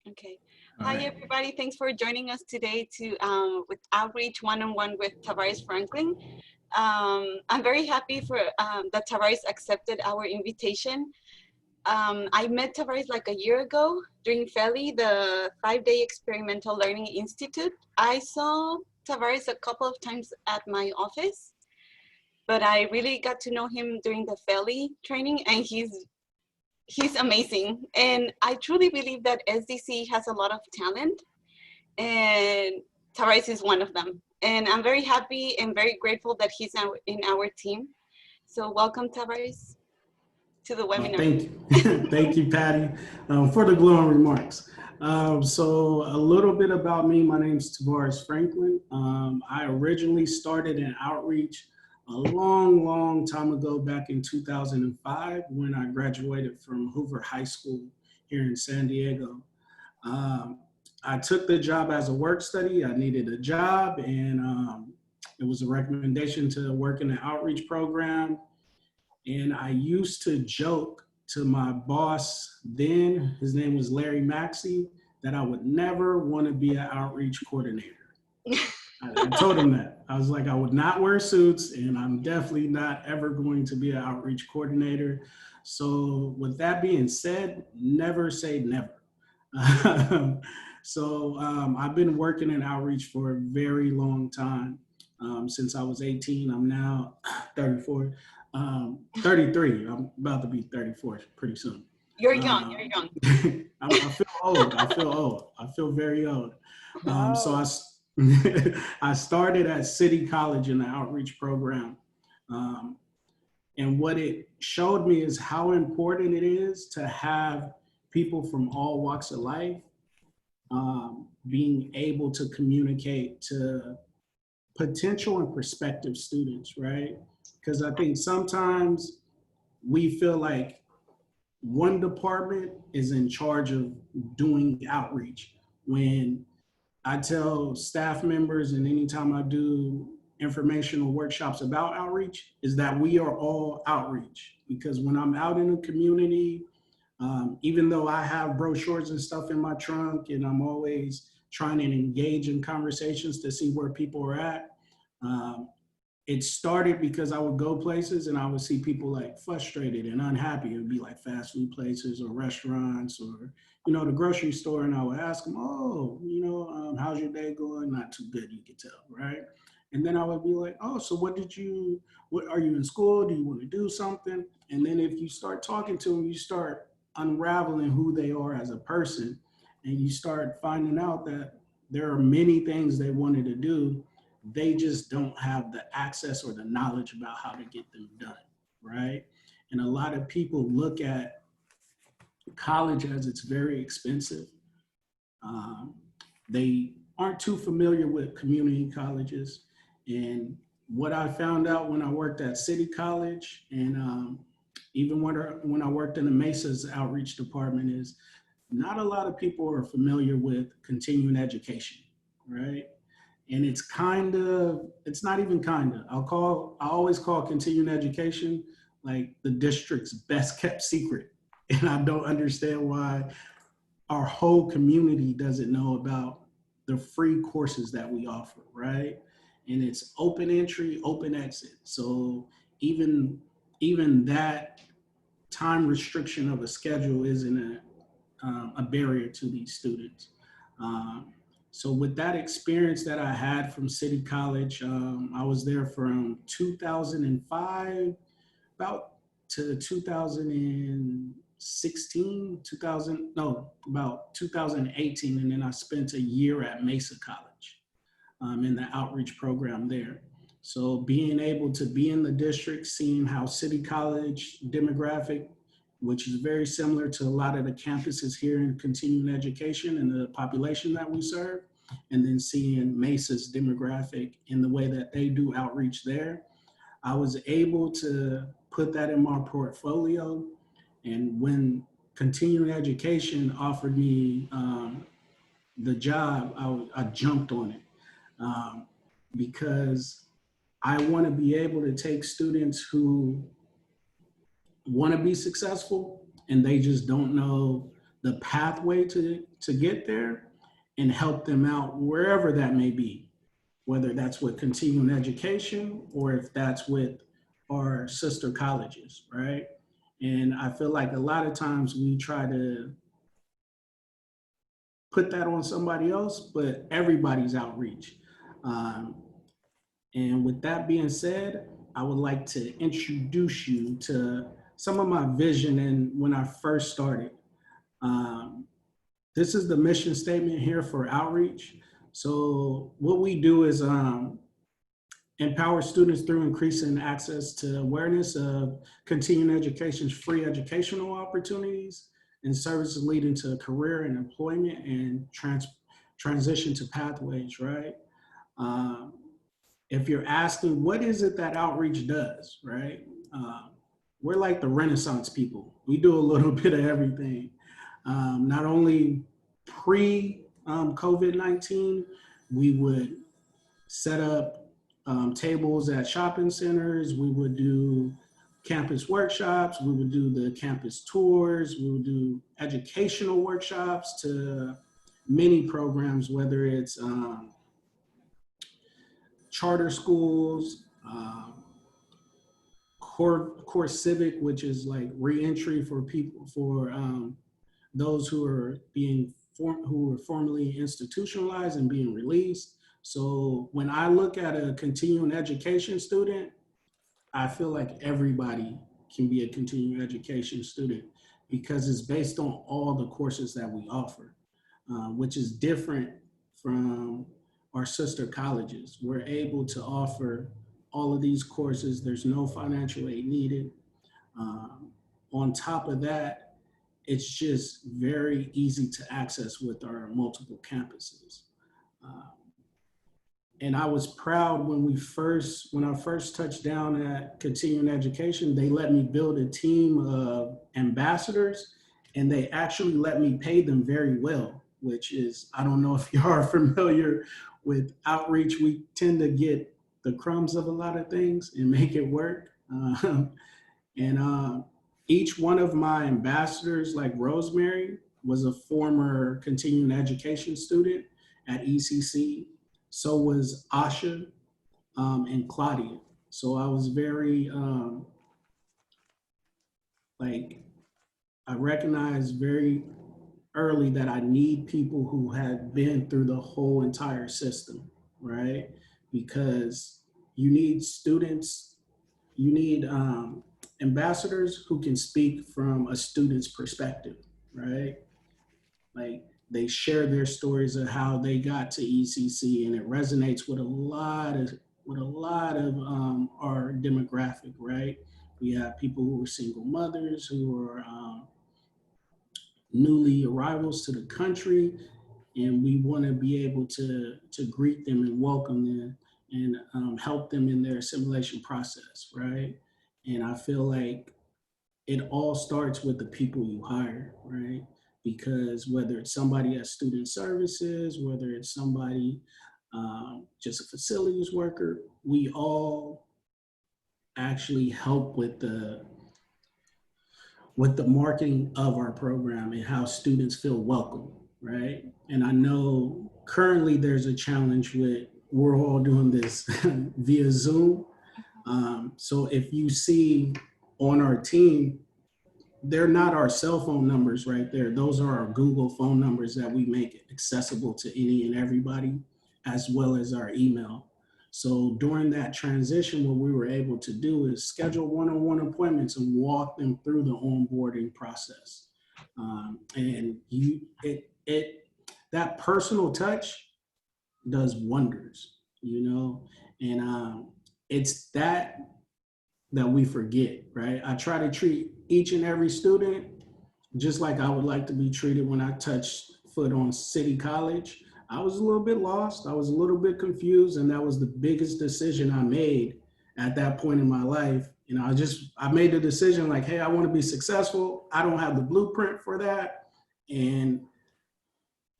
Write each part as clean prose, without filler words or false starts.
Okay. All Hi, right. everybody. Thanks for joining us today to with Outreach One-on-One with Tavaris Franklin. I'm very happy for that Tavaris accepted our invitation. I met Tavaris like a year ago during FELI, the 5-day Experimental Learning Institute. I saw Tavaris a couple of times at my office, but I really got to know him during the FELI training, and he's amazing. And I truly believe that SDC has a lot of talent, and Tavares is one of them. And I'm very happy and very grateful that he's in our team. So welcome, Tavares, to the webinar. Thank you. Thank you, Patty, for the glowing remarks. So a little bit about me. My name is Tavaris Franklin. I originally started in outreach a long time ago, back in 2005, when I graduated from Hoover High School here in San Diego. Um, I took the job as a work study. I needed a job, and it was a recommendation to work in an outreach program. And I used to joke to my boss then, his name was Larry Maxey, that I would never want to be an outreach coordinator. I told him that. I was like, I would not wear suits, and I'm definitely not ever going to be an outreach coordinator. So with that being said, never say never. I've been working in outreach for a very long time. Since I was 18, I'm now 34. 33. I'm about to be 34 pretty soon. You're young. You're young. I feel old. I feel old. I feel very old. So I started at City College in the outreach program. And what it showed me is how important it is to have people from all walks of life being able to communicate to potential and prospective students, right? Because I think sometimes we feel like one department is in charge of doing outreach. When I tell staff members, and anytime I do informational workshops about outreach, is that we are all outreach. Because when I'm out in the community, even though I have brochures and stuff in my trunk, and I'm always trying to engage in conversations to see where people are at, it started because I would go places and I would see people like frustrated and unhappy. It would be like fast food places or restaurants or, the grocery store. And I would ask them, oh, how's your day going? Not too good, you could tell, right? And then I would be like, oh, so what are you in school? Do you want to do something? And then if you start talking to them, you start unraveling who they are as a person. And you start finding out that there are many things they wanted to do. They just don't have the access or the knowledge about how to get them done, right? And a lot of people look at college as it's very expensive. They aren't too familiar with community colleges. And what I found out when I worked at City College and even when I worked in the Mesa's outreach department is not a lot of people are familiar with continuing education, right? And it's not even I always call continuing education like the district's best kept secret. And I don't understand why our whole community doesn't know about the free courses that we offer, right? And it's open entry, open exit. So even that time restriction of a schedule isn't a barrier to these students. So with that experience that I had from City College, I was there from 2005 about to 2016, about 2018. And then I spent a year at Mesa College in the outreach program there. So being able to be in the district, seeing how City College demographic, which is very similar to a lot of the campuses here in continuing education and the population that we serve, and then seeing Mesa's demographic in the way that they do outreach there, I was able to put that in my portfolio. And when continuing education offered me the job, I jumped on it because I want to be able to take students who want to be successful and they just don't know the pathway to get there and help them out wherever that may be, whether that's with continuing education or if that's with our sister colleges, right? And I feel like a lot of times we try to put that on somebody else, but everybody's outreach. Um, and with that being said, I would like to introduce you to some of my vision and when I first started. Um, this is the mission statement here for outreach. So what we do is empower students through increasing access to awareness of continuing education's free educational opportunities and services leading to career and employment and transition to pathways, right? Um, if you're asking, what is it that outreach does, right? We're like the Renaissance people. We do a little bit of everything. Not only pre-COVID-19, we would set up tables at shopping centers. We would do campus workshops. We would do the campus tours. We would do educational workshops to many programs, whether it's charter schools, core civic, which is like reentry for people, for those who are who were formerly institutionalized and being released. So when I look at a continuing education student, I feel like everybody can be a continuing education student because it's based on all the courses that we offer, which is different from our sister colleges. We're able to offer all of these courses. There's no financial aid needed. On top of that, it's just very easy to access with our multiple campuses. And I was proud when I first touched down at continuing education, they let me build a team of ambassadors and they actually let me pay them very well, which is, I don't know if you are familiar with outreach. We tend to get the crumbs of a lot of things and make it work. Each one of my ambassadors, like Rosemary, was a former continuing education student at ECC. So was Asha and Claudia. So I was very, I recognized very early that I need people who had been through the whole entire system, right? Because you need students, you need ambassadors who can speak from a student's perspective, right? Like they share their stories of how they got to ECC, and it resonates with a lot of our demographic, right? We have people who are single mothers, who are newly arrivals to the country, and we want to be able to greet them and welcome them and help them in their assimilation process, right? And I feel like it all starts with the people you hire, right? Because whether it's somebody at student services, whether it's somebody just a facilities worker, we all actually help with the marketing of our program and how students feel welcome, right? And I know currently there's a challenge with we're all doing this via Zoom. So if you see on our team, they're not our cell phone numbers right there. Those are our Google phone numbers that we make accessible to any and everybody, as well as our email. So during that transition, what we were able to do is schedule one-on-one appointments and walk them through the onboarding process. That personal touch does wonders, you know, and it's that we forget, right? I try to treat each and every student just like I would like to be treated when I touched foot on City College. I was a little bit lost. I was a little bit confused, and that was the biggest decision I made at that point in my life. You know, I made the decision like, hey, I want to be successful. I don't have the blueprint for that. And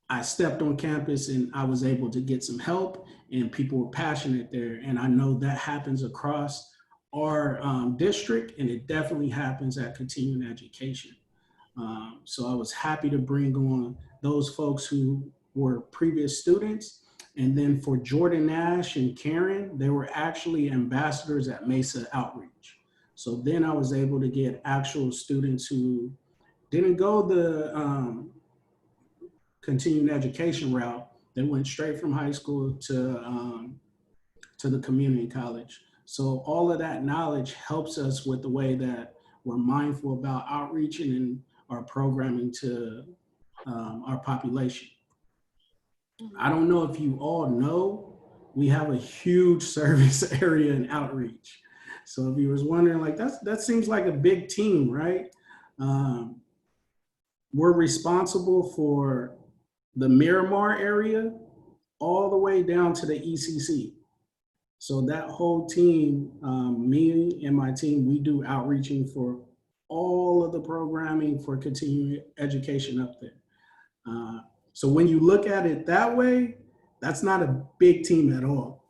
I stepped on campus and I was able to get some help, and people were passionate there. And I know that happens across our district, and it definitely happens at continuing education. So I was happy to bring on those folks who were previous students. And then for Jordan Nash and Karen, they were actually ambassadors at Mesa Outreach. So then I was able to get actual students who didn't go the continuing education route. They went straight from high school to the community college. So all of that knowledge helps us with the way that we're mindful about outreaching and our programming to our population. I don't know if you all know, we have a huge service area in outreach. So if you was wondering, like that seems like a big team, right? Um, we're responsible for the Miramar area all the way down to the ECC. So that whole team, me and my team, we do outreaching for all of the programming for continuing education up there. So when you look at it that way, that's not a big team at all.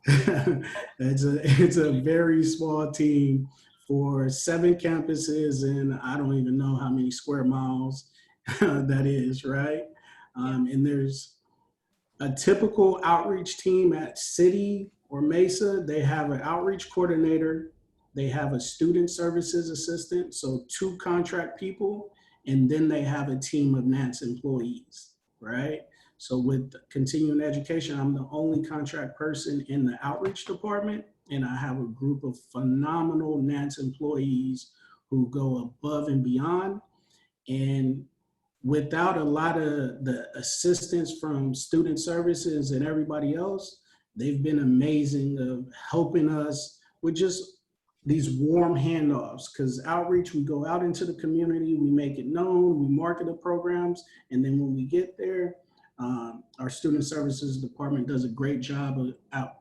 It's a very small team for 7 campuses, and I don't even know how many square miles that is, right? And there's a typical outreach team at City or Mesa. They have an outreach coordinator, they have a student services assistant, so 2 contract people, and then they have a team of NANCE employees, right? So with continuing education, I'm the only contract person in the outreach department, and I have a group of phenomenal NANCE employees who go above and beyond. And without a lot of the assistance from student services and everybody else, they've been amazing of helping us with just these warm handoffs. Because outreach, we go out into the community, we make it known, we market the programs, and then when we get there, our student services department does a great job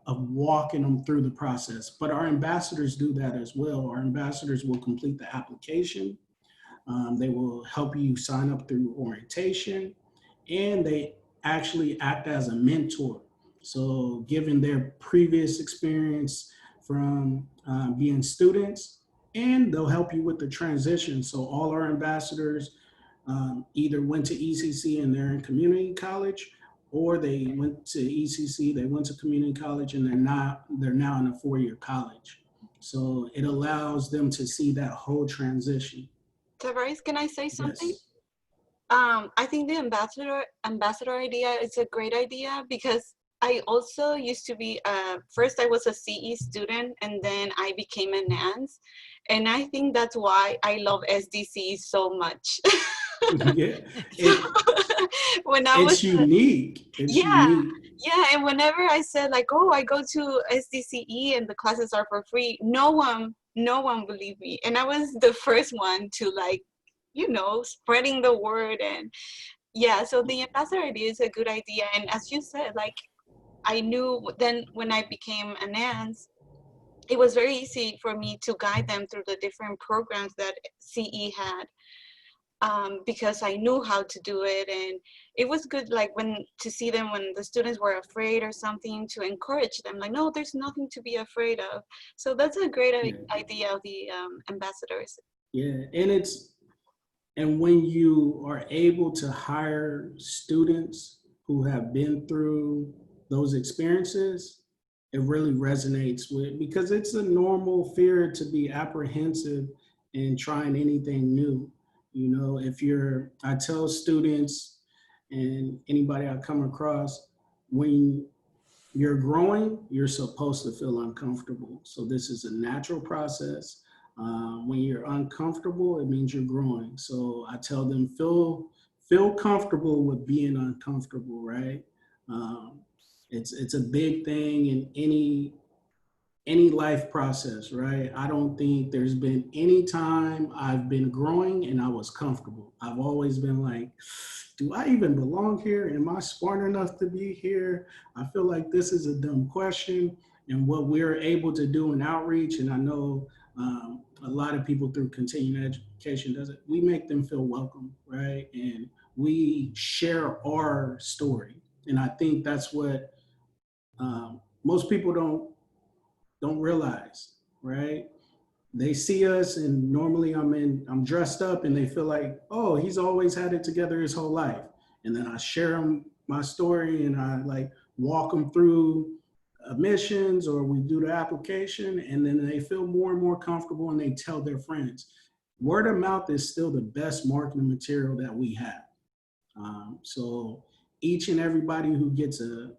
of walking them through the process. But our ambassadors do that as well. Our ambassadors will complete the application. They will help you sign up through orientation, and they actually act as a mentor. So given their previous experience from being students, and they'll help you with the transition. So all our ambassadors either went to ECC and they're in community college, or they went to ECC, they went to community college, and they're now in a 4-year college. So it allows them to see that whole transition. Tavaris, can I say something? Yes. I think the ambassador idea is a great idea, because I also used to be, first I was a CE student, and then I became a NANCE. And I think that's why I love SDCE so much. Yeah, When I it's was, unique. It's yeah, unique. yeah. And whenever I said like, oh, I go to SDCE and the classes are for free, no one believed me. And I was the first one to, like, spreading the word. And yeah, so the ambassador idea is a good idea. And as you said, like, I knew then when I became a NANCE, it was very easy for me to guide them through the different programs that CE had, because I knew how to do it. And it was good, like, to see them when the students were afraid or something, to encourage them, like, no, there's nothing to be afraid of. So that's a great idea of the ambassadors. Yeah, and when you are able to hire students who have been through those experiences, it really resonates with, because it's a normal fear to be apprehensive in trying anything new. I tell students and anybody I come across, when you're growing, you're supposed to feel uncomfortable. So this is a natural process. When you're uncomfortable, it means you're growing. So I tell them, feel comfortable with being uncomfortable, right? It's a big thing in any life process, right? I don't think there's been any time I've been growing and I was comfortable. I've always been like, do I even belong here? Am I smart enough to be here? I feel like this is a dumb question. And what we're able to do in outreach, and I know a lot of people through continuing education does it, we make them feel welcome, right? And we share our story. And I think that's what most people don't realize, right? they see us, and normally I'm dressed up, and they feel like, oh, he's always had it together his whole life. And then I share them my story, and I like walk them through admissions, or we do the application, and then they feel more and more comfortable, and they tell their friends. Word of mouth is still the best marketing material that we have. So each and everybody who gets a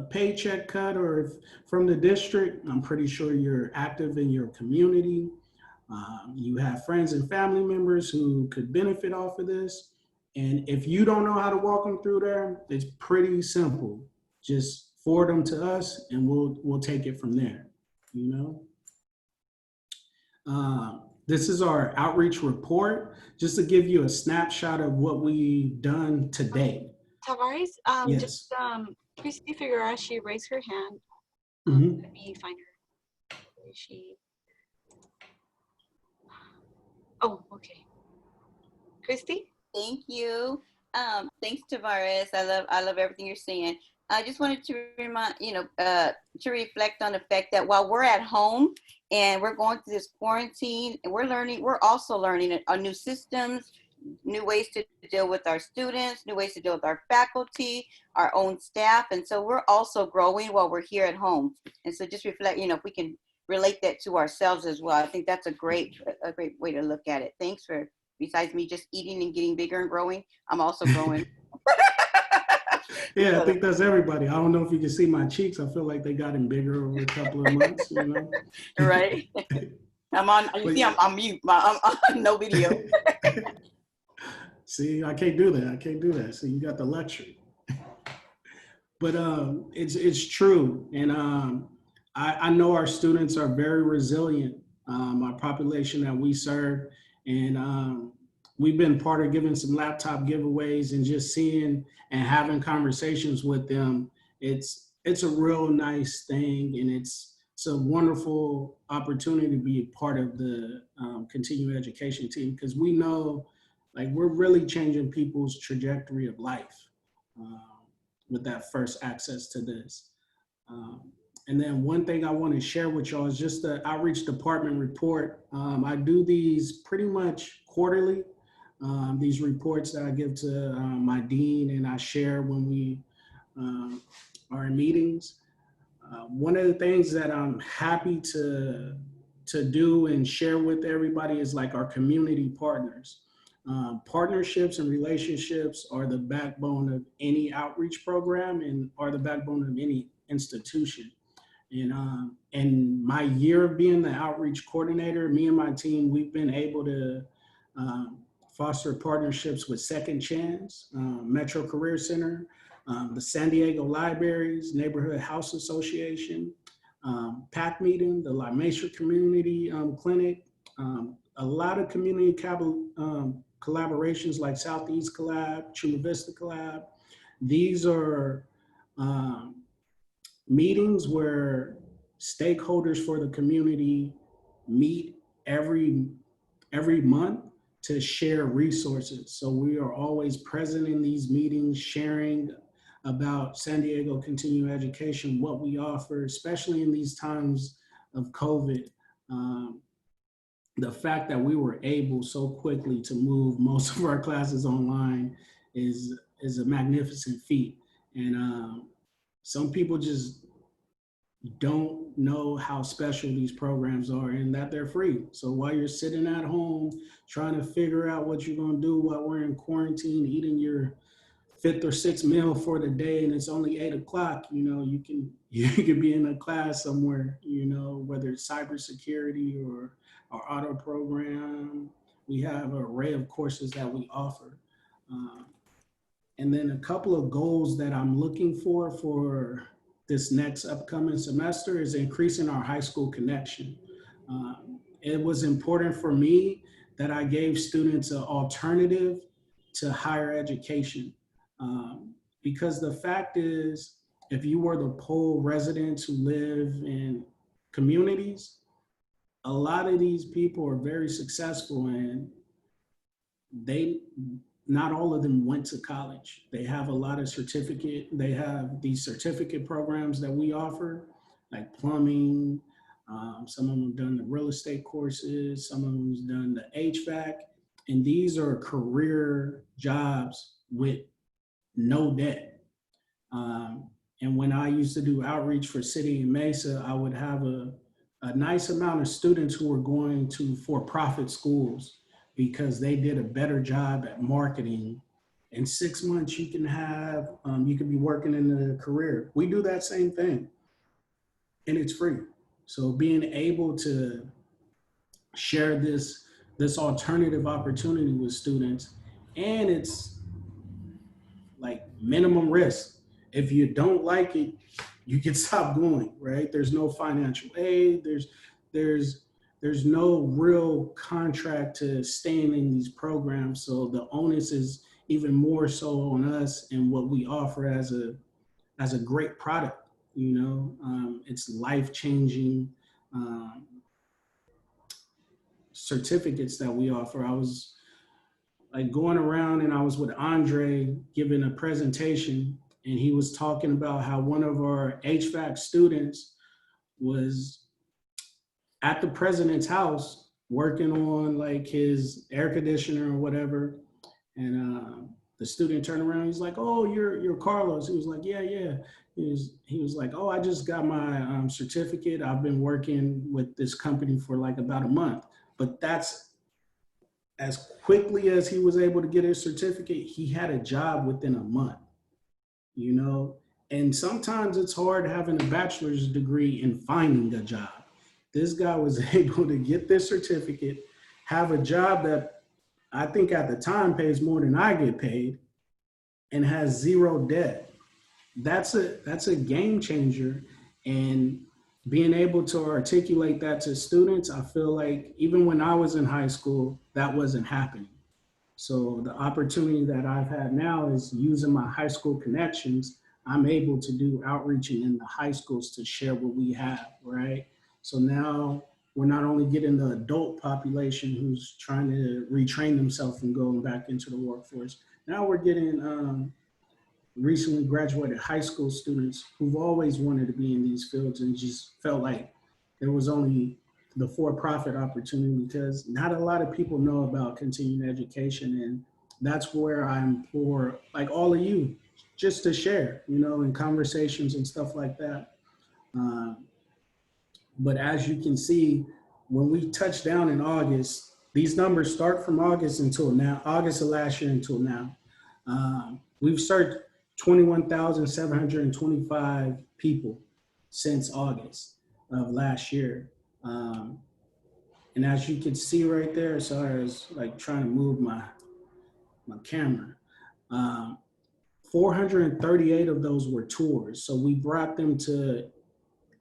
paycheck cut, or if from the district, I'm pretty sure you're active in your community. You have friends and family members who could benefit off of this. And if you don't know how to walk them through there, it's pretty simple. Just forward them to us, and we'll take it from there. You know. This is our outreach report, just to give you a snapshot of what we've done today. Tavaris, Yes. just Christy Figueroa, she raised her hand. Let me find her. Where is she? Oh, okay. Christy? Thank you. Thanks, Tavaris. I love everything you're saying. I just wanted to remind, to reflect on the fact that while we're at home and we're going through this quarantine, and we're also learning new systems, new ways to deal with our students, new ways to deal with our faculty, our own staff. And so we're also growing while we're here at home. And so just reflect, if we can relate that to ourselves as well. I think that's a great way to look at it. Thanks for, besides me just eating and getting bigger and growing, I'm also growing. Yeah, I think that's everybody. I don't know if you can see my cheeks. I feel like they gotten bigger over a couple of months, Right. I'm on, you see, I'm mute. I'm no video. See, I can't do that. See, you got the luxury. But it's true. And I know our students are very resilient, our population that we serve. And we've been part of giving some laptop giveaways, and just seeing and having conversations with them. It's a real nice thing, and it's a wonderful opportunity to be a part of the continuing education team, because we know, like, we're really changing people's trajectory of life with that first access to this. And then one thing I want to share with y'all is just the outreach department report. I do these pretty much quarterly. These reports that I give to my dean, and I share when we are in meetings. One of the things that I'm happy to do and share with everybody is like our community partners. Partnerships and relationships are the backbone of any outreach program, and are the backbone of any institution. And my year of being the outreach coordinator, me and my team, we've been able to foster partnerships with Second Chance, Metro Career Center, the San Diego Libraries, Neighborhood House Association, PAC Meeting, the La Mesa Community Clinic, a lot of community collaborations like Southeast Collab, Chula Vista Collab. These are meetings where stakeholders for the community meet every month to share resources. So we are always present in these meetings, sharing about San Diego continuing education, what we offer, especially in these times of COVID. The fact that we were able so quickly to move most of our classes online is a magnificent feat. And some people just don't know how special these programs are, and that they're free. So while you're sitting at home trying to figure out what you're going to do while we're in quarantine, eating your 5th or 6th meal for the day, and it's only 8 o'clock, you can be in a class somewhere, whether it's cybersecurity or our auto program. We have an array of courses that we offer. And then a couple of goals that I'm looking for this next upcoming semester is increasing our high school connection. It was important for me that I gave students an alternative to higher education. Because the fact is, if you were to poll residents who live in communities, a lot of these people are very successful, and not all of them went to college. They have a lot of they have these certificate programs that we offer, like plumbing, Some of them have done the real estate courses. Some of them have done the HVAC. And these are career jobs with no debt. And when I used to do outreach for City and Mesa, I would have a nice amount of students who were going to for-profit schools because they did a better job at marketing. In 6 months, you can have, you can be working in a career. We do that same thing, and it's free. So being able to share this alternative opportunity with students, and it's like minimum risk. If you don't like it, you can stop going, right? There's no financial aid. There's no real contract to staying in these programs. So the onus is even more so on us and what we offer as a great product. You know, it's life-changing certificates that we offer. I was like going around and I was with Andre giving a presentation, and he was talking about how one of our HVAC students was at the president's house working on like his air conditioner or whatever. And the student turned around, he's like, "Oh, you're Carlos." He was like, "Yeah, yeah." He was like, "Oh, I just got my certificate. I've been working with this company for like about a month." But that's as quickly as he was able to get his certificate, he had a job within a month, you know? And sometimes it's hard having a bachelor's degree and finding a job. This guy was able to get this certificate, have a job that I think at the time pays more than I get paid, and has zero debt. That's a game changer. And being able to articulate that to students, I feel like even when I was in high school, that wasn't happening. So the opportunity that I've had now is using my high school connections. I'm able to do outreaching in the high schools to share what we have, right? So now we're not only getting the adult population who's trying to retrain themselves and going back into the workforce. Now we're getting recently graduated high school students who've always wanted to be in these fields and just felt like there was only the for-profit opportunity, because not a lot of people know about continuing education. And that's where I implore like all of you just to share, you know, in conversations and stuff like that. But as you can see, when we touch down in August, these numbers start from August until now, August of last year until now. We've served 21,725 people since August of last year. And as you can see right there, sorry, I was like trying to move my camera. 438 of those were tours. So we brought them to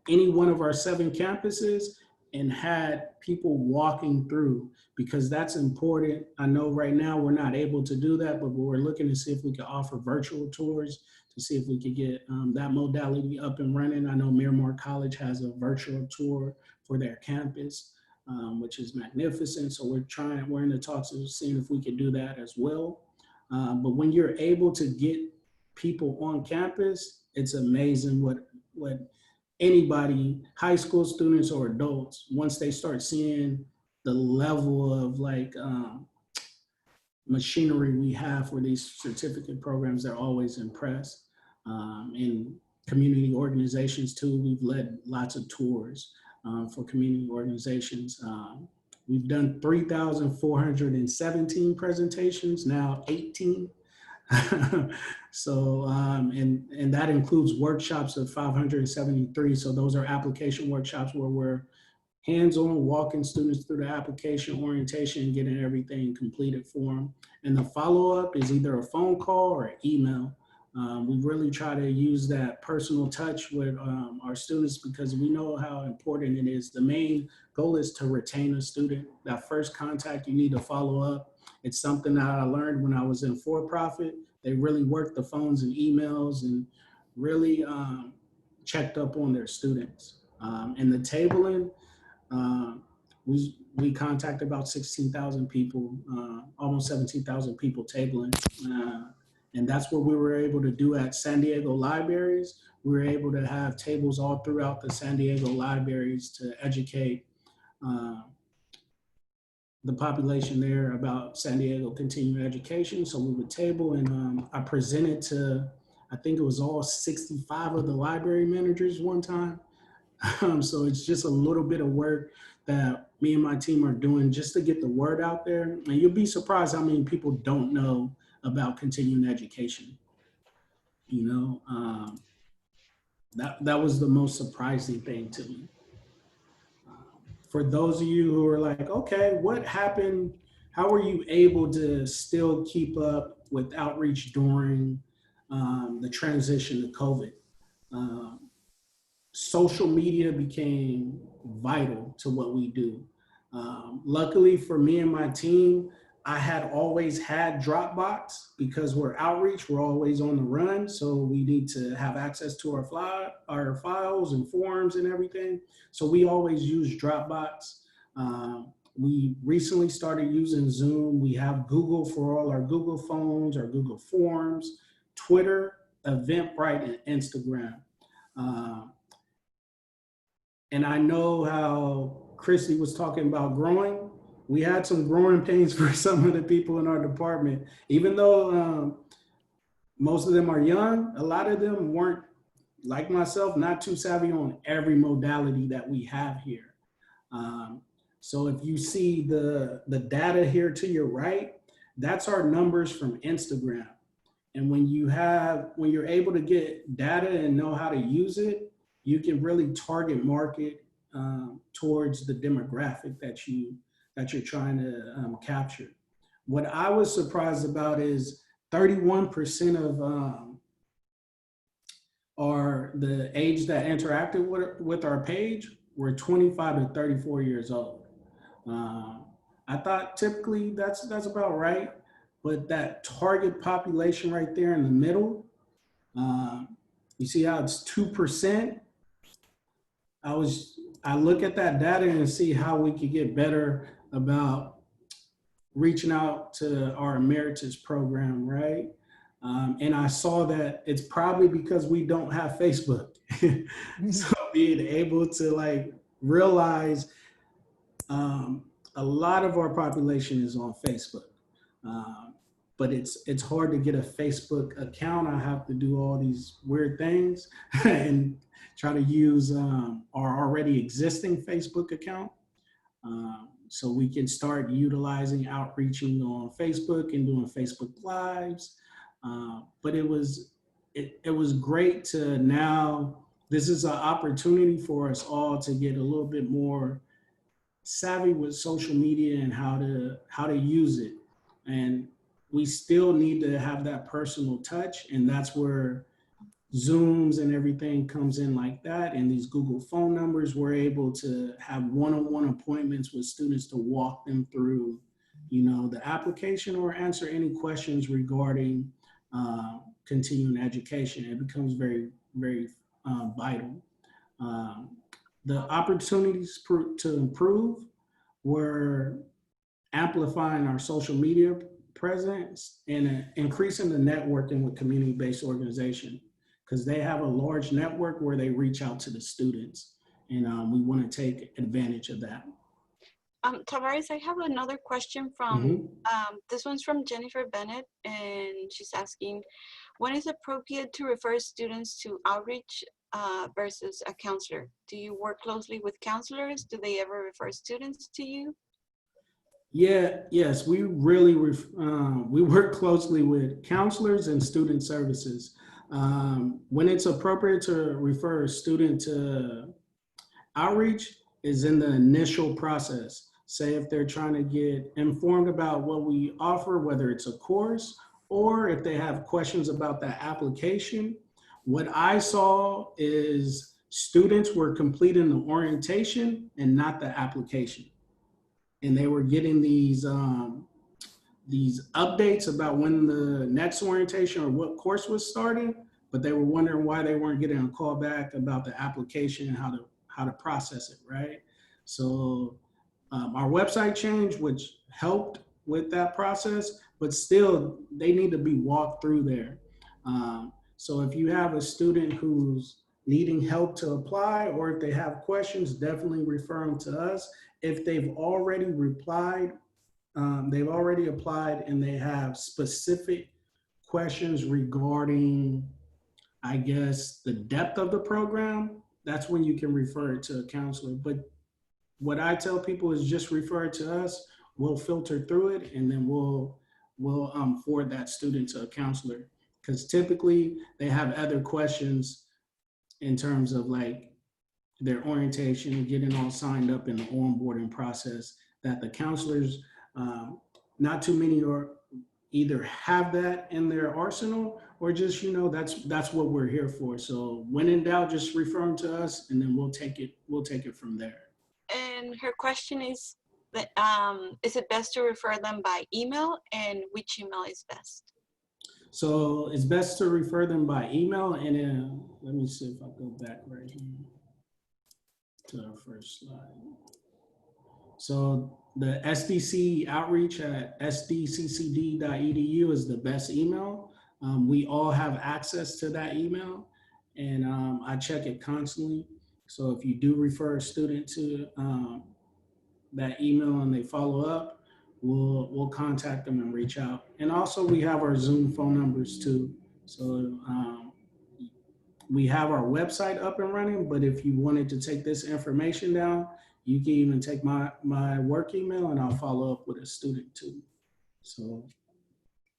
any one of our 7 campuses and had people walking through, because that's important. I know right now we're not able to do that, but we're looking to see if we can offer virtual tours to see if we could get that modality up and running. I know Miramar College has a virtual tour for their campus, which is magnificent. So we're in the talks of seeing if we could do that as well. But when you're able to get people on campus, it's amazing what anybody, high school students or adults, once they start seeing the level of like machinery we have for these certificate programs, they're always impressed. In community organizations too, we've led lots of tours for community organizations. We've done 3,417 presentations, now 18. So, and that includes workshops of 573. So those are application workshops where we're hands-on walking students through the application orientation and getting everything completed for them. And the follow-up is either a phone call or an email. We really try to use that personal touch with our students because we know how important it is. The main goal is to retain a student. That first contact, you need to follow up. It's something that I learned when I was in for-profit. They really worked the phones and emails and really checked up on their students. And the tabling, we contacted about 16,000 people, almost 17,000 people tabling. And that's what we were able to do at San Diego Libraries. we were able to have tables all throughout the San Diego libraries to educate the population there about San Diego continuing education. So we would table, and I presented to, I think it was all 65 of the library managers one time. So it's just a little bit of work that me and my team are doing just to get the word out there. And you'll be surprised how many people don't know about continuing education. You know, that was the most surprising thing to me. For those of you who are like, okay, what happened? How were you able to still keep up with outreach during the transition to COVID? Social media became vital to what we do. Luckily for me and my team, I had always had Dropbox because we're outreach, we're always on the run. So we need to have access to our files and forms and everything. So we always use Dropbox. We recently started using Zoom. We have Google for all our Google phones, our Google Forms, Twitter, Eventbrite, and Instagram. And I know how Christy was talking about growing. We had some growing pains for some of the people in our department. Even though most of them are young, a lot of them weren't, like myself, not too savvy on every modality that we have here. So if you see the data here to your right, that's our numbers from Instagram. And when you're able to get data and know how to use it, you can really target market towards the demographic that you're trying to capture. What I was surprised about is 31% of the age that interacted with our page were 25 to 34 years old. I thought typically that's about right, but that target population right there in the middle, you see how it's 2%? I look at that data and see how we could get better about reaching out to our emeritus program, right? And I saw that it's probably because we don't have Facebook. So being able to like realize a lot of our population is on Facebook. But it's hard to get a Facebook account. I have to do all these weird things and try to use our already existing Facebook account. So we can start utilizing outreaching on Facebook and doing Facebook Lives. But it was great to now, this is an opportunity for us all to get a little bit more savvy with social media and how to use it. And we still need to have that personal touch, and that's where Zooms and everything comes in like that. And these Google phone numbers, we're able to have one-on-one appointments with students to walk them through, the application or answer any questions regarding continuing education. It becomes very, very vital. The opportunities to improve were amplifying our social media presence and increasing the networking with community-based organizations, because they have a large network where they reach out to the students, and we want to take advantage of that. Tavaris, I have another question from, this one's from Jennifer Bennett, and she's asking, when is it appropriate to refer students to outreach versus a counselor? Do you work closely with counselors? Do they ever refer students to you? Yes, we really, we work closely with counselors and student services. When it's appropriate to refer a student to outreach is in the initial process. Say if they're trying to get informed about what we offer, whether it's a course or if they have questions about the application. What I saw is students were completing the orientation and not the application. And they were getting these updates about when the next orientation or what course was starting, but they were wondering why they weren't getting a call back about the application and how to process it, right? So our website changed, which helped with that process, but still they need to be walked through there. So if you have a student who's needing help to apply, or if they have questions, definitely refer them to us. If they've already they've already applied and they have specific questions regarding, I guess, the depth of the program, that's when you can refer it to a counselor. But what I tell people is just refer it to us. We'll filter through it, and then we'll forward that student to a counselor. Because typically they have other questions in terms of like their orientation and getting all signed up in the onboarding process that the counselors, not too many are either have that in their arsenal, or just, that's what we're here for. So when in doubt, just refer them to us, and then we'll take it from there. And her question is that is it best to refer them by email, and which email is best? So it's best to refer them by email, and then let me see if I go back right here to our first slide. So the SDCE outreach at sdccd.edu is the best email. We all have access to that email, and I check it constantly. So if you do refer a student to that email and they follow up, we'll contact them and reach out. And also we have our Zoom phone numbers too. So we have our website up and running, but if you wanted to take this information down, you can even take my work email and I'll follow up with a student too. So,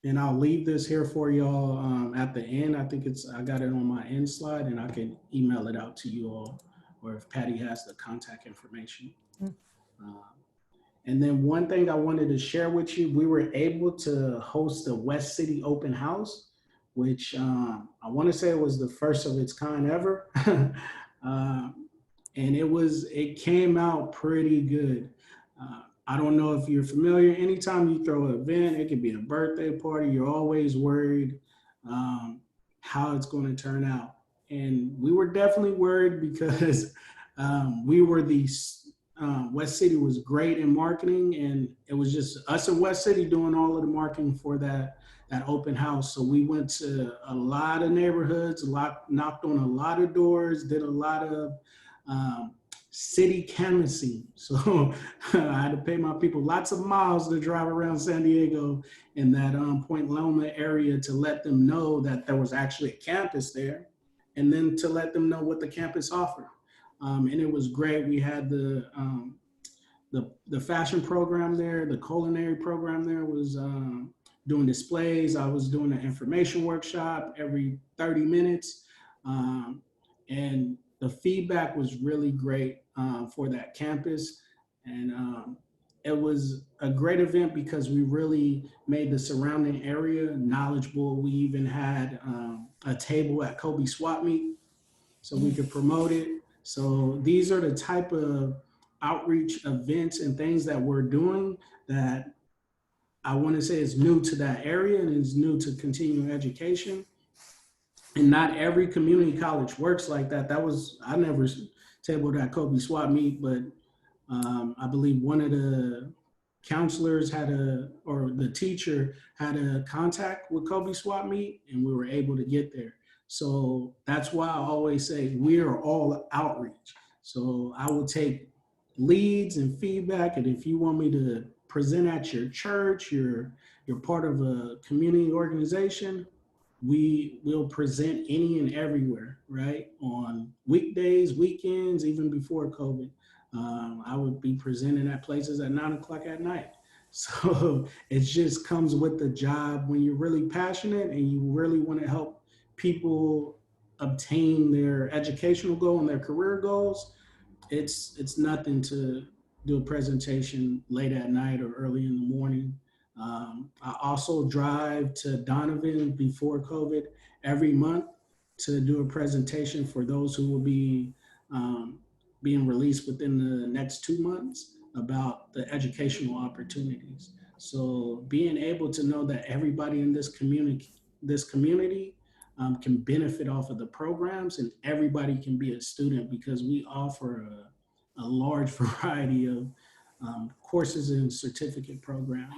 and I'll leave this here for y'all at the end. I think I got it on my end slide, and I can email it out to you all, or if Patty has the contact information. And then one thing I wanted to share with you, we were able to host a West City open house, which I want to say it was the first of its kind ever. And it came out pretty good. I don't know if you're familiar, anytime you throw an event, it could be a birthday party, you're always worried how it's going to turn out. And we were definitely worried because we were West City was great in marketing, and it was just us in West City doing all of the marketing for that open house. So we went to a lot of neighborhoods, knocked on a lot of doors, did a lot of city canvassing. So I had to pay my people lots of miles to drive around San Diego in that Point Loma area to let them know that there was actually a campus there, and then to let them know what the campus offered. And it was great. We had the fashion program there, the culinary program there was doing displays. I was doing an information workshop every 30 minutes. And the feedback was really great for that campus. And it was a great event because we really made the surrounding area knowledgeable. We even had a table at Kobe Swap Meet so we could promote it. So these are the type of outreach events and things that we're doing that I want to say is new to that area and is new to continuing education. And not every community college works like that. I never tabled at Kobe Swap Meet, but I believe one of the counselors or the teacher had a contact with Kobe Swap Meet, and we were able to get there. So that's why I always say we are all outreach. So I will take leads and feedback, and if you want me to present at your church, you're part of a community organization, we will present any and everywhere, right? On weekdays, weekends, even before COVID. I would be presenting at places at 9 o'clock at night. So it just comes with the job. When you're really passionate and you really want to help people obtain their educational goal and their career goals, it's nothing to do a presentation late at night or early in the morning. I also drive to Donovan before COVID every month to do a presentation for those who will be being released within the next 2 months about the educational opportunities. So being able to know that everybody in this community can benefit off of the programs, and everybody can be a student because we offer a large variety of courses and certificate programs.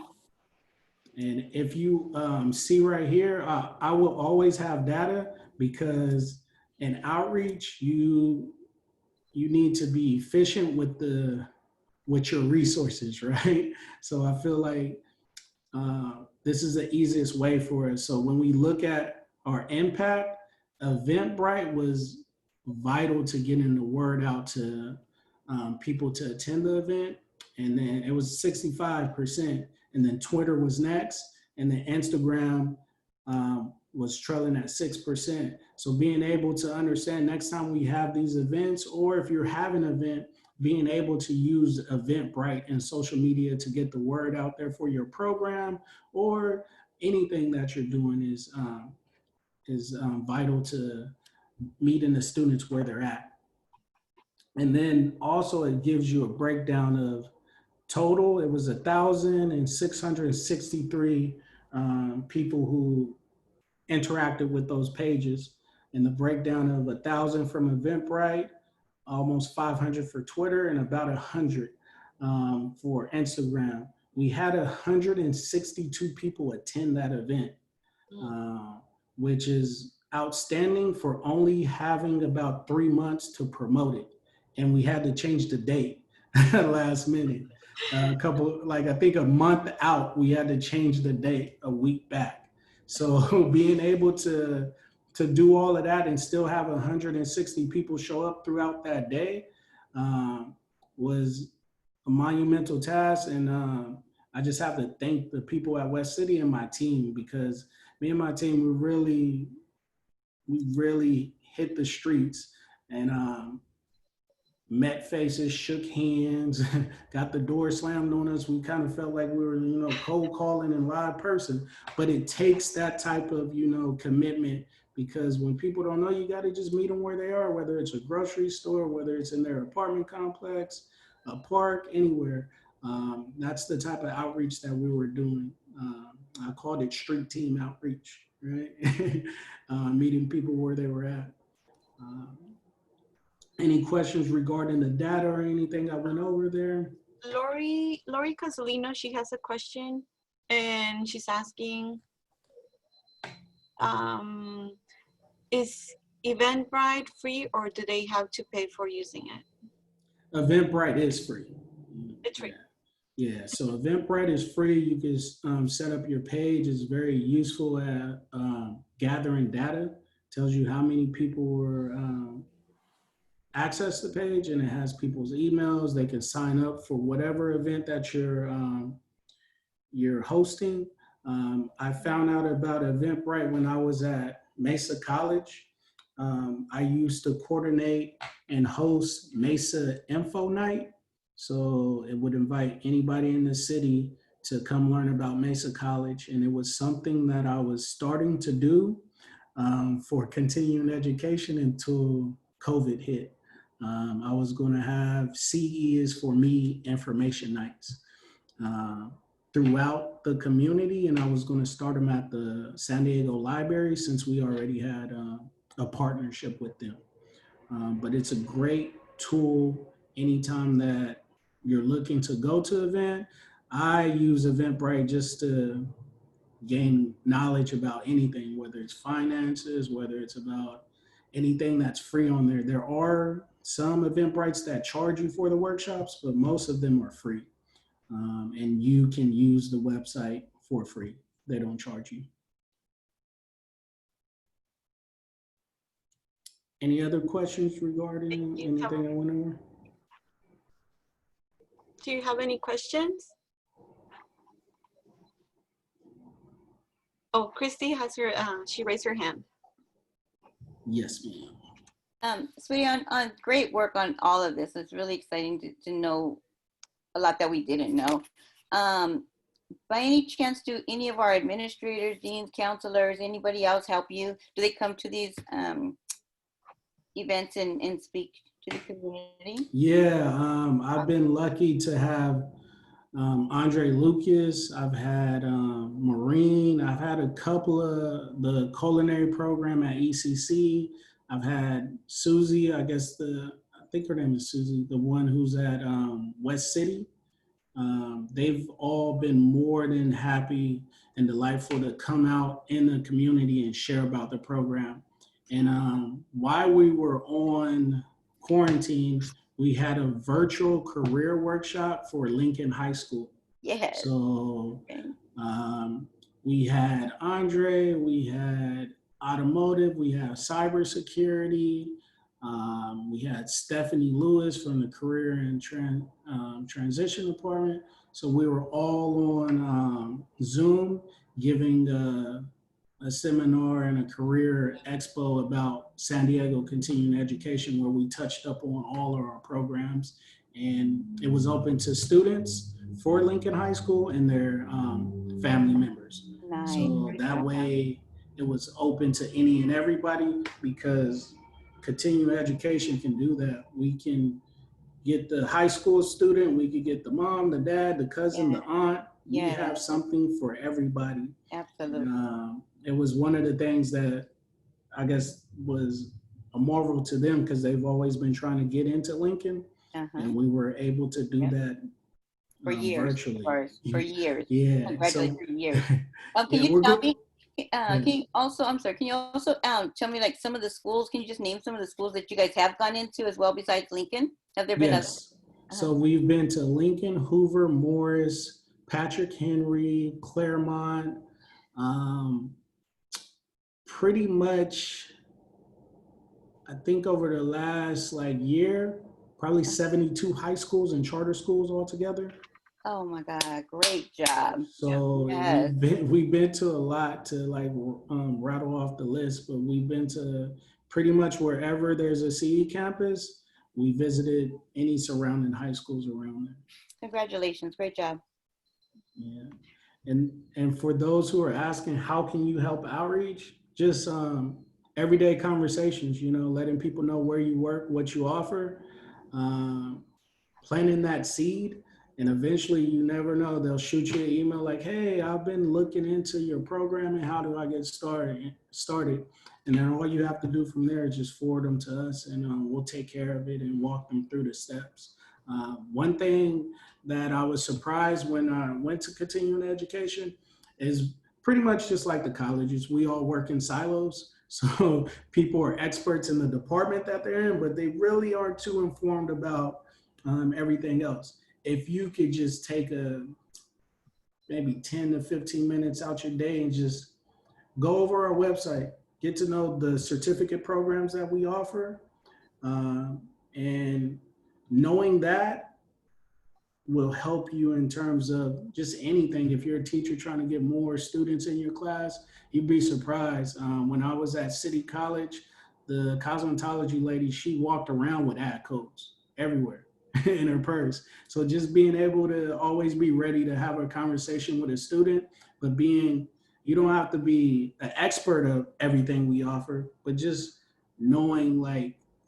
And if you see right here, I will always have data because in outreach, you need to be efficient with your resources, right? So I feel like this is the easiest way for us. So when we look at our impact, Eventbrite was vital to getting the word out to people to attend the event. And then it was 65%. And then Twitter was next. And then Instagram was trailing at 6%. So being able to understand next time we have these events, or if you're having an event, being able to use Eventbrite and social media to get the word out there for your program or anything that you're doing is vital to meeting the students where they're at. And then also it gives you a breakdown of total. It was 1,663 people who interacted with those pages, and the breakdown of 1,000 from Eventbrite, almost 500 for Twitter, and about 100 for Instagram. We had 162 people attend that event, which is outstanding for only having about 3 months to promote it. And we had to change the date last minute. I think a month out, we had to change the date a week back. So being able to do all of that and still have 160 people show up throughout that day was a monumental task. And I just have to thank the people at West City and my team, because me and my team, we really hit the streets and met faces, shook hands, got the door slammed on us. We kind of felt like we were, cold calling in live person, but it takes that type of, commitment, because when people don't know, you got to just meet them where they are, whether it's a grocery store, whether it's in their apartment complex, a park, anywhere. That's the type of outreach that we were doing. I called it street team outreach, right? Meeting people where they were at. Any questions regarding the data or anything I went over there? Lori Casolino, she has a question, and she's asking, is Eventbrite free, or do they have to pay for using it? Eventbrite is free. It's free. Yeah, so Eventbrite is free. You can set up your page. It's very useful at gathering data. Tells you how many people were access the page, and it has people's emails. They can sign up for whatever event that you're hosting. I found out about Eventbrite when I was at Mesa College. I used to coordinate and host Mesa Info Night. So it would invite anybody in the city to come learn about Mesa College. And it was something that I was starting to do for continuing education until COVID hit. I was going to have CE is for me information nights throughout the community, and I was going to start them at the San Diego Library since we already had a partnership with them. But it's a great tool anytime that you're looking to go to an event. I use Eventbrite just to gain knowledge about anything, whether it's finances, whether it's about anything that's free on there. There are some Eventbrites that charge you for the workshops, but most of them are free. And you can use the website for free. They don't charge you. Any other questions regarding anything I went over? Do you have any questions? Oh, Christy has her, she raised her hand. Yes, ma'am. Sweetie, on great work on all of this. It's really exciting to know a lot that we didn't know. By any chance, do any of our administrators, deans, counselors, anybody else help you? Do they come to these events and speak to the community? Yeah, I've been lucky to have Andre Lucas. I've had Maureen. I've had a couple of the culinary program at ECC. I've had Susie, I think her name is Susie, the one who's at West City. They've all been more than happy. and delightful to come out in the community and share about the program. And while we were on quarantine, we had a virtual career workshop for Lincoln High School. Yes. So Okay. we had Andre, we had automotive, we had cybersecurity, we had Stephanie Lewis from the Career and Transition Department. So we were all on Zoom giving a seminar and a career expo about San Diego continuing education, where we touched up on all of our programs. And it was open to students for Lincoln High School and their family members. Nice. So that way it was open to any and everybody, because continuing education can do that. We can get the high school student, we could get the mom, the dad, the cousin, the aunt. We have something for everybody. Absolutely. And, it was one of the things that I guess was a marvel to them, because they've always been trying to get into Lincoln, and we were able to do that for years. Virtually. For years. Yeah. Congratulations, for years. Can Yeah, you tell me? Can you also? I'm sorry. Can you also tell me like some of the schools? Can you just name some of the schools that you guys have gone into as well besides Lincoln? Have there been Yes. So we've been to Lincoln, Hoover, Morris, Patrick Henry, Claremont. Pretty much, I think over the last year, probably 72 high schools and charter schools altogether. Oh my God, great job. So yes. we've been to a lot to rattle off the list, but we've been to pretty much wherever there's a CE campus. We visited any surrounding high schools around there. Congratulations, great job. Yeah, and for those who are asking, how can you help outreach? Just everyday conversations, letting people know where you work, what you offer, planting that seed. And eventually, you never know, they'll shoot you an email like, hey, I've been looking into your program and how do I get started? And then all you have to do from there is just forward them to us, and we'll take care of it and walk them through the steps. One thing that I was surprised when I went to continuing education is pretty much just like the colleges, we all work in silos. So people are experts in the department that they're in, but they really aren't too informed about everything else. If you could just take maybe 10 to 15 minutes out your day and just go over our website, get to know the certificate programs that we offer, and knowing that will help you in terms of just anything. If you're a teacher trying to get more students in your class, you'd be surprised. When I was at City College, the cosmetology lady, she walked around with ad codes everywhere in her purse. So just being able to always be ready to have a conversation with a student, but you don't have to be an expert of everything we offer, but just knowing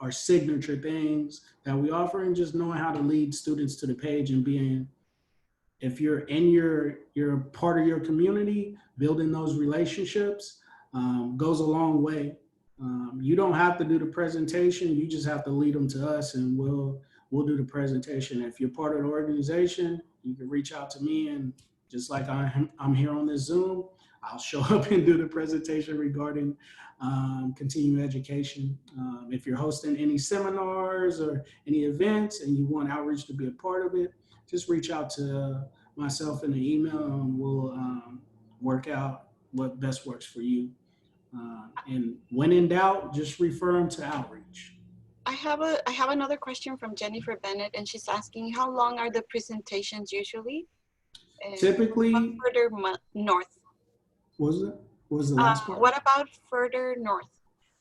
our signature things that we offer, and just knowing how to lead students to the page, and if you're part of your community, building those relationships goes a long way. You don't have to do the presentation, you just have to lead them to us, and we'll do the presentation. If you're part of the organization, you can reach out to me, and just like I'm here on this Zoom, I'll show up and do the presentation regarding continuing education. If you're hosting any seminars or any events and you want outreach to be a part of it, just reach out to myself in the email, and we'll work out what best works for you. And when in doubt, just refer them to outreach. I have another question from Jennifer Bennett, and she's asking, how long are the presentations usually? Typically, further north. What was the last part? What about further north?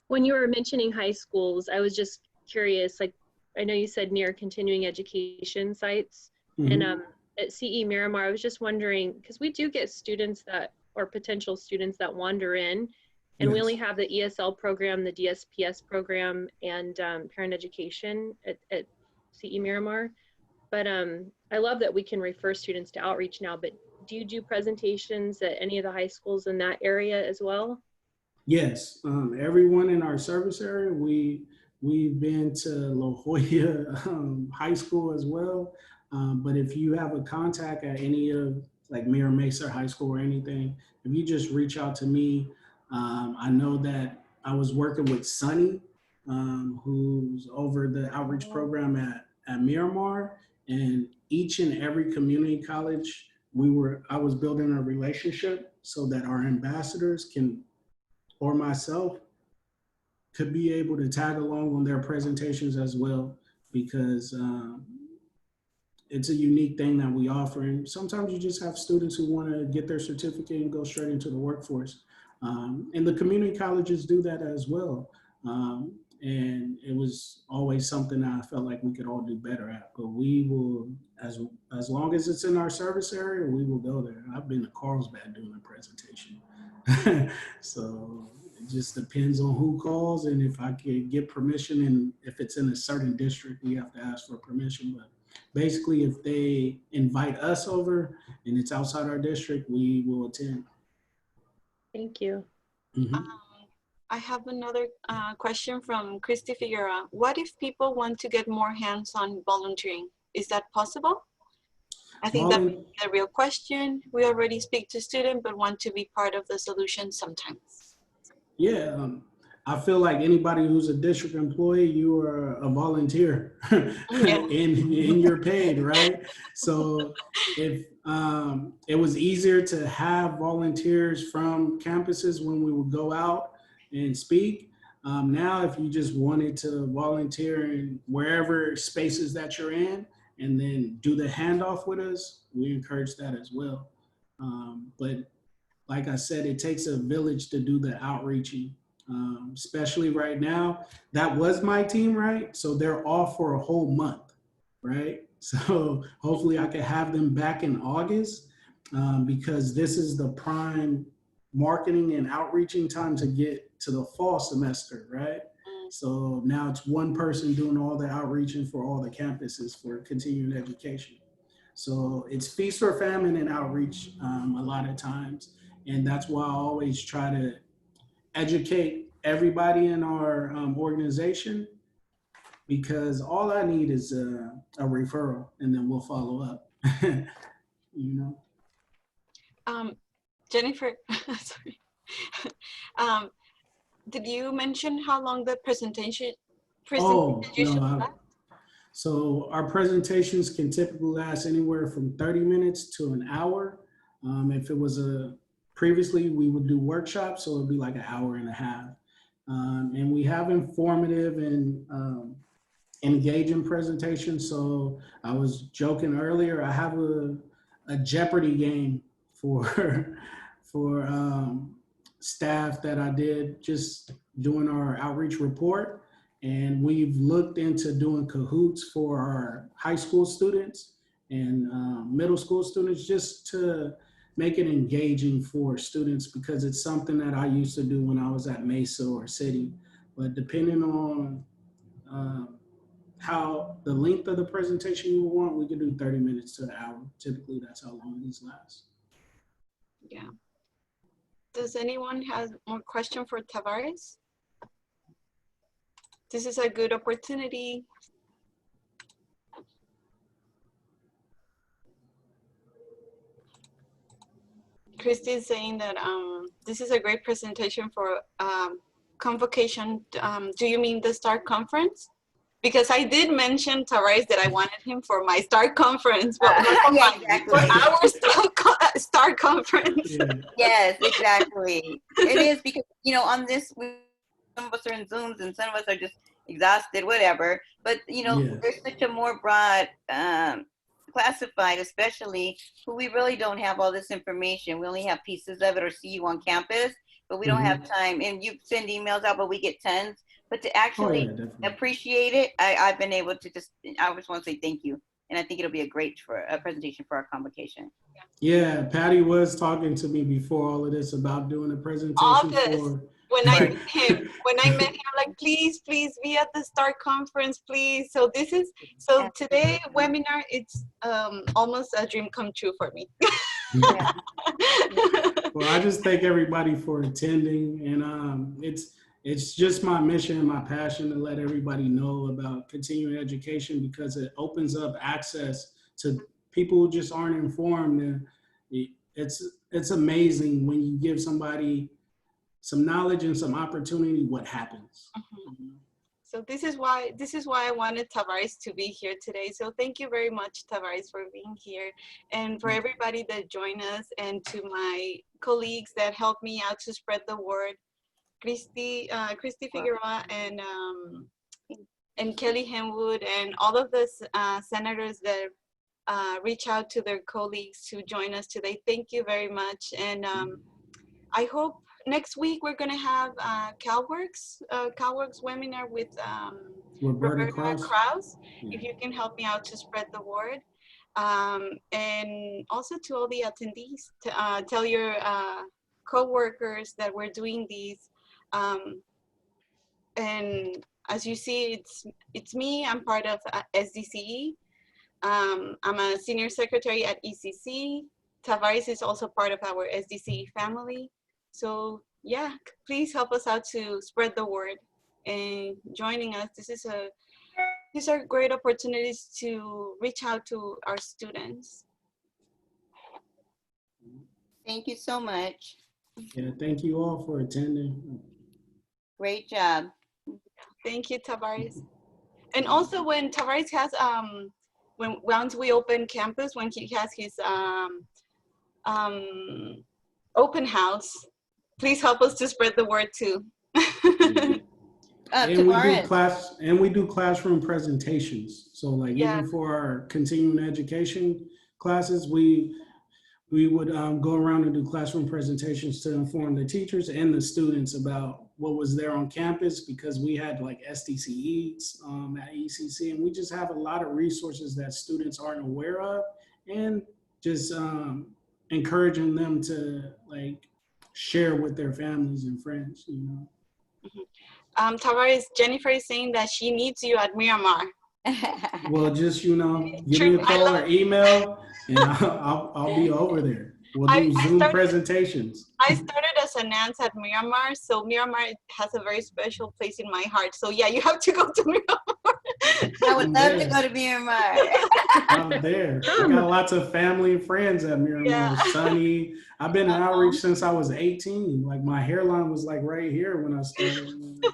When you were mentioning high schools, I was just curious, I know you said near continuing education sites, and at CE Miramar, I was just wondering, because we do get students or potential students that wander in, and we only have the ESL program, the DSPS program, and parent education at CE Miramar. But I love that we can refer students to outreach now, but do you do presentations at any of the high schools in that area as well? Yes, everyone in our service area, we've been to La Jolla High School as well. But if you have a contact at any of like Mira Mesa High School or anything, if you just reach out to me, I know that I was working with Sunny, who's over the outreach program at Miramar, and each and every community college, I was building a relationship so that our ambassadors can, or myself, could be able to tag along on their presentations as well, because it's a unique thing that we offer. And sometimes you just have students who want to get their certificate and go straight into the workforce. And the community colleges do that as well. And it was always something that I felt like we could all do better at. But we will, as long as it's in our service area, we will go there. I've been to Carlsbad doing a presentation. So it just depends on who calls and if I can get permission. And if it's in a certain district, we have to ask for permission. But basically, if they invite us over and it's outside our district, we will attend. Thank you. Mm-hmm. I have another question from Christy Figueroa. What if people want to get more hands-on volunteering? Is that possible? I think that's the real question. We already speak to students, but want to be part of the solution sometimes. Yeah, I feel like anybody who's a district employee, you are a volunteer and you're paid, right? So if it was easier to have volunteers from campuses when we would go out and speak. Now, if you just wanted to volunteer in wherever spaces that you're in and then do the handoff with us, we encourage that as well. But like I said, it takes a village to do the outreaching, especially right now. That was my team, right? So they're off for a whole month, right? So hopefully I can have them back in August because this is the prime marketing and outreaching time to get to the fall semester, right? So now it's one person doing all the outreaching for all the campuses for continuing education. So it's feast or famine and outreach a lot of times. And that's why I always try to educate everybody in our organization, because all I need is a referral and then we'll follow up, you know? Jennifer, sorry. Did you mention how long the presentation usually lasts? So our presentations can typically last anywhere from 30 minutes to an hour. If it was previously we would do workshops, so it'd be like an hour and a half. And we have informative and engaging presentations. So I was joking earlier, I have a Jeopardy game for staff that I did just doing our outreach report. And we've looked into doing cahoots for our high school students and middle school students, just to make it engaging for students, because it's something that I used to do when I was at Mesa or City. But depending on how the length of the presentation you want, we can do 30 minutes to an hour. Typically, that's how long these last. Yeah. Does anyone have more question for Tavaris? This is a good opportunity. Christy is saying that this is a great presentation for convocation. Do you mean the STAR conference? Because I did mention Tavaris that I wanted him for my STAR conference, but yeah, exactly. for our STAR conference. Yeah. Yes, exactly. It is, because, you know, on this, some of us are in Zooms and some of us are just exhausted, whatever. But, you know, there's such a more broad classified, especially who we really don't have all this information. We only have pieces of it or see you on campus, but we don't have time. And you send emails out, but we get tons. But to actually appreciate it, I've been able to I just want to say thank you. And I think it'll be a great presentation for our convocation. Yeah, Patty was talking to me before all of this about doing a presentation for. When I met him, like, please be at the STAR conference, please. So today webinar, it's almost a dream come true for me. Yeah. Well, I just thank everybody for attending, and it's just my mission and my passion to let everybody know about continuing education, because it opens up access to people who just aren't informed. And it's amazing when you give somebody some knowledge and some opportunity, what happens. So this is why I wanted Tavaris to be here today. So thank you very much, Tavaris, for being here, and for everybody that joined us, and to my colleagues that helped me out to spread the word, Christy Figueroa and Kelly Henwood, and all of the senators that reach out to their colleagues to join us today. Thank you very much, and I hope next week we're going to have CalWorks webinar with Roberta Krause. Yeah. If you can help me out to spread the word. And also to all the attendees, to, tell your co-workers that we're doing these. And as you see, it's me. I'm part of SDCE. I'm a senior secretary at ECC. Tavaris is also part of our SDCE family. So yeah, please help us out to spread the word and joining us. These are great opportunities to reach out to our students. Thank you so much. Yeah, thank you all for attending. Great job. Thank you, Tavaris. And also when Tavaris has, once we open campus, when he has his open house, please help us to spread the word too. And we do classroom presentations. So like even for our continuing education classes, we would go around and do classroom presentations to inform the teachers and the students about what was there on campus, because we had like SDCEs at ECC, and we just have a lot of resources that students aren't aware of, and just encouraging them to like share with their families and friends, you know. Tavaris, Jennifer is saying that she needs you at Miramar. Well, just, you know, give me a call or email, and I'll be over there. We'll do Zoom presentations. I started as a nance at Miramar, so Miramar has a very special place in my heart. So yeah, you have to go to Miramar. I would love to go to Miramar. I'm there. I got lots of family and friends at Miramar. Yeah. Sunny. I've been in outreach since I was 18. Like my hairline was like right here when I started.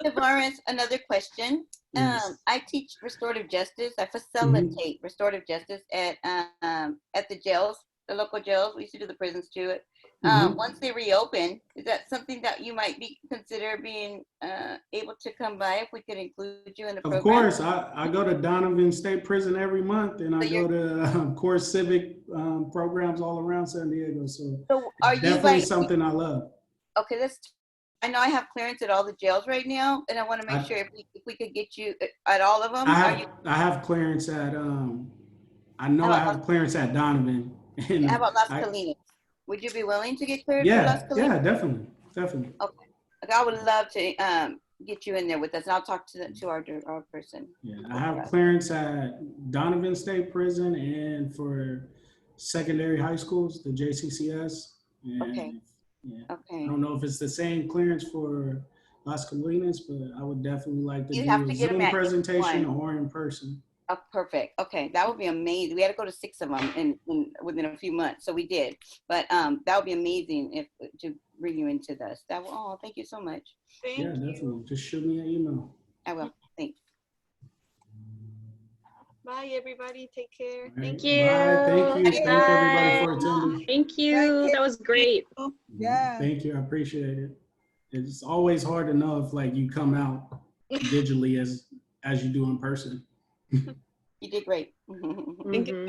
Tavaris, another question. Yes. I teach restorative justice. I facilitate restorative justice at the jails, the local jails. We used to do the prisons too. Once they reopen, is that something that you might consider being able to come by if we could include you in the program? Of course. I go to Donovan State Prison every month, and I go to core civic programs all around San Diego. So are definitely something I love. Okay, I know I have clearance at all the jails right now, and I want to make sure if we could get you at all of them. I have clearance at I have clearance at Donovan. And how about Las Colinas? Would you be willing to get cleared for Las Colinas? Yeah, definitely. Okay, I would love to get you in there with us, and I'll talk to our person. Yeah, I have clearance at Donovan State Prison and for secondary high schools, the JCCS. Okay. Yeah. Okay. I don't know if it's the same clearance for Las Colinas, but I would definitely like to do a Zoom presentation or in person. Oh, perfect. Okay, that would be amazing. We had to go to 6 of them within a few months, so we did. But that would be amazing to bring you into this. Thank you so much. Thank you. Definitely. Just shoot me an email. I will. Thanks. Bye, everybody. Take care. Right. Thank you. Bye. Thank you. Thank everybody for attending. Thank you. That was great. Yeah. Thank you. I appreciate it. It's always hard to know if like you come out digitally as you do in person. You did great. Thank you.